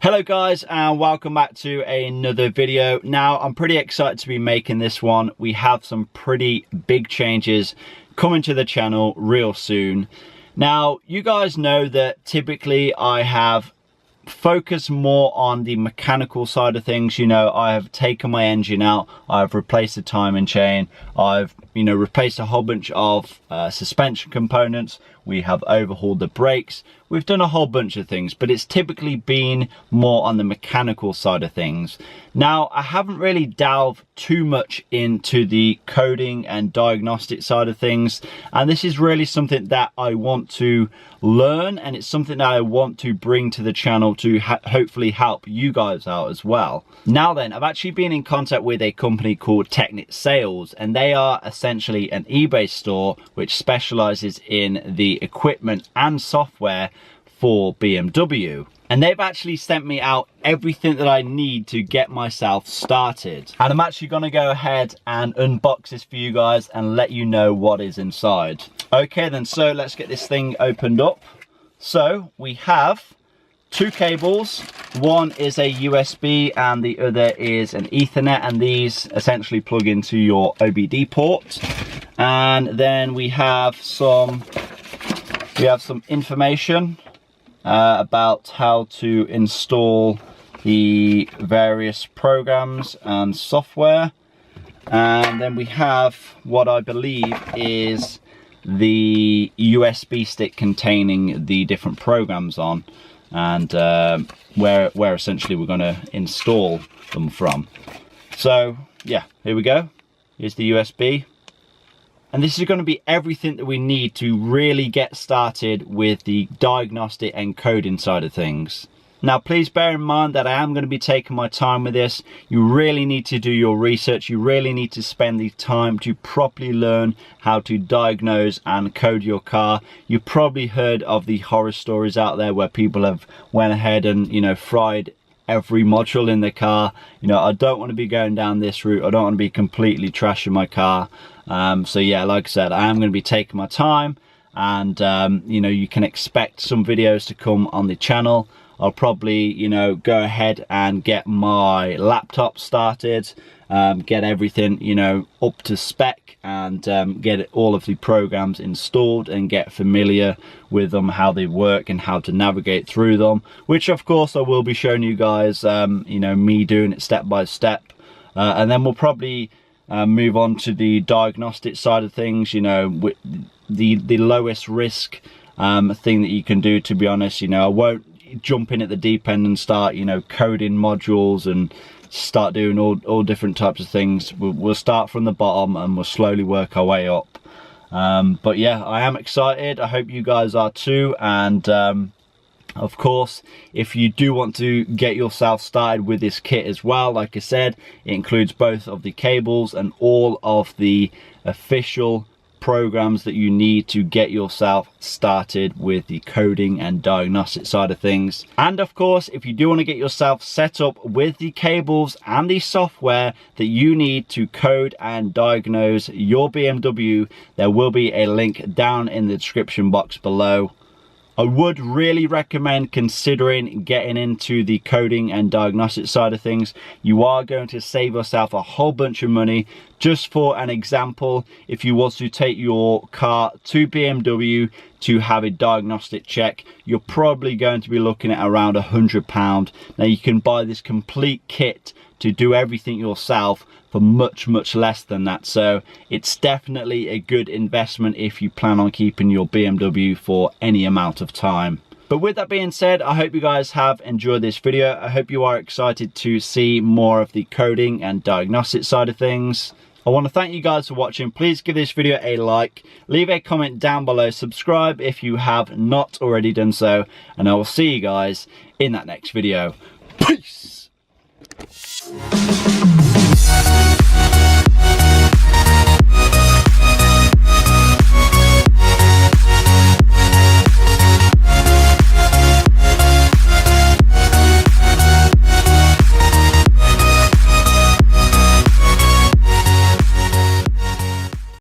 Hello guys, and welcome back to another video. Now I'm pretty excited to be making this one. We have some pretty big changes coming to the channel real soon. Now you guys know that typically I have focused more on the mechanical side of things. You know, I have taken my engine out, I've replaced the timing chain, I've replaced a whole bunch of suspension components, we have overhauled the brakes, we've done a whole bunch of things, but it's typically been more on the mechanical side of things. Now I haven't really delved too much into the coding and diagnostic side of things, and this is really something that I want to learn, and it's something that I want to bring to the channel to hopefully help you guys out as well. Now then, I've actually been in contact with a company called Technic Sales, and they are essentially an eBay store which specializes in the equipment and software for BMW. And they've actually sent me out everything that I need to get myself started. And I'm actually gonna go ahead and unbox this for you guys and let you know what is inside. Okay then, so let's get this thing opened up. So we have two cables. One is a USB and the other is an Ethernet, and these essentially plug into your OBD port. And then we have some information about how to install the various programs and software. And then we have what I believe is the USB stick containing the different programs on, and where essentially we're going to install them from. So yeah, here we go. Here's the USB. And this is going to be everything that we need to really get started with the diagnostic and coding side of things. Now please bear in mind that I am going to be taking my time with this. You really need to do your research. You really need to spend the time to properly learn how to diagnose and code your car. You've probably heard of the horror stories out there where people have went ahead and fried every module in the car. I don't want to be going down this route. I don't want to be completely trashing my car. So yeah, like I said, I am going to be taking my time, and you can expect some videos to come on the channel. I'll probably go ahead and get my laptop started, get everything up to spec, and get all of the programs installed and get familiar with them, how they work and how to navigate through them, which of course I will be showing you guys, me doing it step by step. And then we'll probably move on to the diagnostic side of things, with the lowest risk thing that you can do, to be honest. I won't jump in at the deep end and start coding modules and start doing all different types of things. We'll start from the bottom and we'll slowly work our way up. But yeah, I am excited. I hope you guys are too. And of course, if you do want to get yourself started with this kit as well, like I said, it includes both of the cables and all of the official programs that you need to get yourself started with the coding and diagnostic side of things. And of course, if you do want to get yourself set up with the cables and the software that you need to code and diagnose your BMW, there will be a link down in the description box below. I would really recommend considering getting into the coding and diagnostic side of things. You are going to save yourself a whole bunch of money. Just for an example, if you was to take your car to BMW to have a diagnostic check, you're probably going to be looking at around £100. Now you can buy this complete kit to do everything yourself for much less than that. So it's definitely a good investment if you plan on keeping your BMW for any amount of time. But with that being said, I hope you guys have enjoyed this video. I hope you are excited to see more of the coding and diagnostic side of things. I want to thank you guys for watching. Please give this video a like, leave a comment down below, subscribe if you have not already done so, and I will see you guys in that next video. Peace!